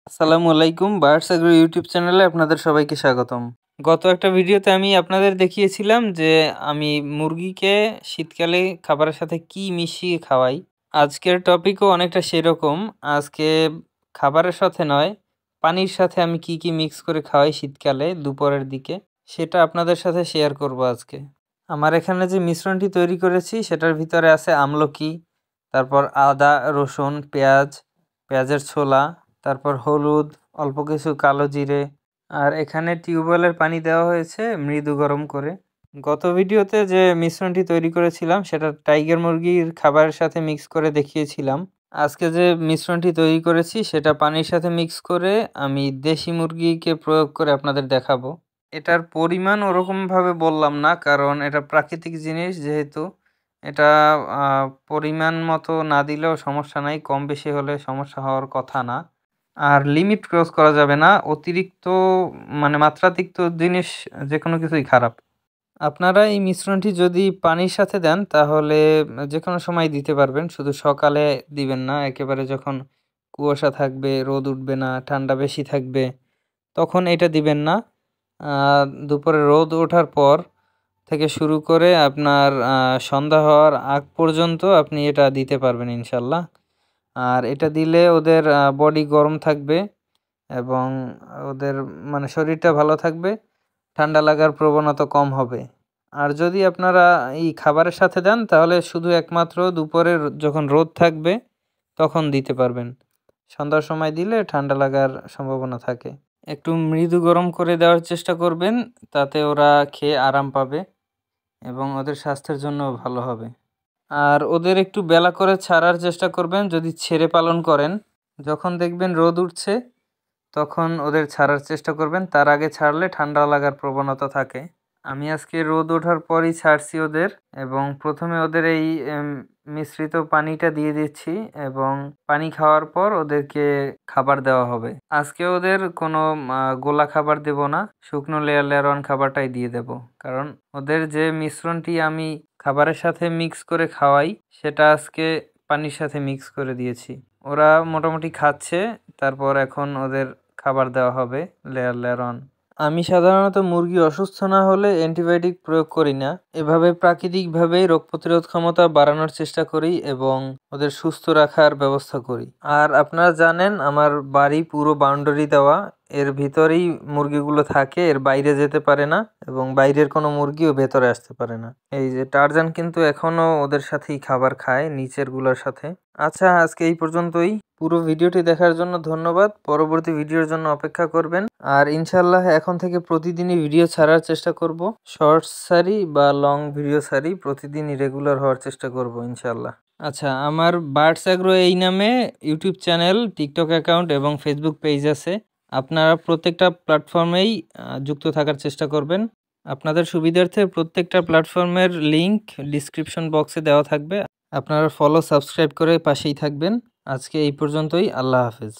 আসসালামু আলাইকুম। Birds agro YouTube চ্যানেলে আপনাদের সবাইকে স্বাগতম। গত একটা ভিডিওতে আমি আপনাদের দেখিয়েছিলাম যে আমি মুরগিকে শীতকালে খাবারের সাথে কি মিশিয়ে খাওয়াই। আজকের টপিকও অনেকটা সেরকম। আজকে খাবারের সাথে নয়, পানির সাথে আমি কি মিক্স করে খাওয়াই শীতকালে দুপুরের দিকে, সেটা আপনাদের সাথে শেয়ার করব আজকে। আমার এখানে যে মিশ্রণটি তৈরি করেছি সেটার ভিতরে আছে আমলকি, তারপর আদা, রসুন, পেঁয়াজের ছোলা, তারপর হলুদ, অল্প কিছু কালো জিরে, আর এখানে টিউবওয়েলের পানি দেওয়া হয়েছে মৃদু গরম করে। গত ভিডিওতে যে মিশ্রণটি তৈরি করেছিলাম সেটা টাইগার মুরগির খাবারের সাথে মিক্স করে দেখিয়েছিলাম। আজকে যে মিশ্রণটি তৈরি করেছি সেটা পানির সাথে মিক্স করে আমি দেশি মুরগিকে প্রয়োগ করে আপনাদের দেখাবো। এটার পরিমাণ ওরকমভাবে বললাম না, কারণ এটা প্রাকৃতিক জিনিস, যেহেতু এটা পরিমাণ মতো না দিলেও সমস্যা নাই, কম বেশি হলে সমস্যা হওয়ার কথা না। আর লিমিট ক্রস করা যাবে না, অতিরিক্ত মানে মাত্রাতিরিক্ত জিনিস যেকোনো কিছুই খারাপ। আপনারা এই মিশ্রণটি যদি পানির সাথে দেন তাহলে যেকোনো সময় দিতে পারবেন, শুধু সকালে দিবেন না। একেবারে যখন কুয়াশা থাকবে, রোদ উঠবে না, ঠান্ডা বেশি থাকবে, তখন এটা দিবেন না। দুপুরে রোদ ওঠার পর থেকে শুরু করে আপনার সন্ধ্যা হওয়ার আগ পর্যন্ত আপনি এটা দিতে পারবেন ইনশাল্লাহ। আর এটা দিলে ওদের বডি গরম থাকবে এবং ওদের মানে শরীরটা ভালো থাকবে, ঠান্ডা লাগার প্রবণতা কম হবে। আর যদি আপনারা এই খাবারের সাথে দেন তাহলে শুধু একমাত্র দুপুরে যখন রোদ থাকবে তখন দিতে পারবেন। সন্ধ্যার সময় দিলে ঠান্ডা লাগার সম্ভাবনা থাকে। একটু মৃদু গরম করে দেওয়ার চেষ্টা করবেন, তাতে ওরা খেয়ে আরাম পাবে এবং ওদের স্বাস্থ্যের জন্য ভালো হবে। আর ওদের একটু বেলা করে ছাড়ার চেষ্টা করবেন যদি ছেড়ে পালন করেন। যখন দেখবেন রোদ উঠছে তখন ওদের ছাড়ার চেষ্টা করবেন, তার আগে ছাড়লে ঠান্ডা লাগার প্রবণতা থাকে। আমি আজকে রোদ ওঠার পরই ছাড়ছি ওদের, এবং প্রথমে ওদের এই মিশ্রিত পানিটা দিয়ে দিচ্ছি এবং পানি খাওয়ার পর ওদেরকে খাবার দেওয়া হবে। আজকে ওদের কোনো গোলা খাবার দেব না, শুকনো লেয়ার ওয়ান খাবারটাই দিয়ে দেব, কারণ ওদের যে মিশ্রণটি আমি খাবারের সাথে মিক্স করে খাওয়াই সেটা আজকে পানির সাথে মিক্স করে দিয়েছি। ওরা মোটামুটি খাচ্ছে, তারপর এখন ওদের খাবার দেওয়া হবে লেয়ার অন। আমি সাধারণত মুরগি অসুস্থ না হলে অ্যান্টিবায়োটিক প্রয়োগ করি না, এভাবে প্রাকৃতিকভাবেই রোগ প্রতিরোধ ক্ষমতা বাড়ানোর চেষ্টা করি এবং ওদের সুস্থ রাখার ব্যবস্থা করি। আর আপনারা জানেন আমার বাড়ি পুরো বাউন্ডারি দেওয়া, এর ভিতরেই মুরগিগুলো থাকে, এর বাইরে যেতে পারে না এবং বাইরের কোনো মুরগিও ভেতরে আসতে পারে না। এই যে টারজান কিন্তু এখনো ওদের সাথেই খাবার খায় নিচের গুলোর সাথে। আচ্ছা, আজকে এই পর্যন্তই। পুরো ভিডিওটি দেখার জন্য ধন্যবাদ। পরবর্তী ভিডিওর জন্য অপেক্ষা করবেন। আর ইনশাল্লাহ এখন থেকে প্রতিদিনই ভিডিও ছাড়ার চেষ্টা করব। শর্টস সারি বা লং ভিডিও সারি প্রতিদিনই রেগুলার হওয়ার চেষ্টা করব ইনশাল্লাহ। আচ্ছা, আমার বার্ডস এগ্রো এই নামে ইউটিউব চ্যানেল, টিকটক অ্যাকাউন্ট এবং ফেসবুক পেজ আছে। আপনারা প্রত্যেকটা প্ল্যাটফর্মেই যুক্ত থাকার চেষ্টা করবেন। আপনাদের সুবিধার্থে প্রত্যেকটা প্ল্যাটফর্মের লিংক ডিসক্রিপশন বক্সে দেওয়া থাকবে। আপনারা ফলো সাবস্ক্রাইব করে পাশেই থাকবেন। আজকে এই পর্যন্তই। আল্লাহ হাফেজ।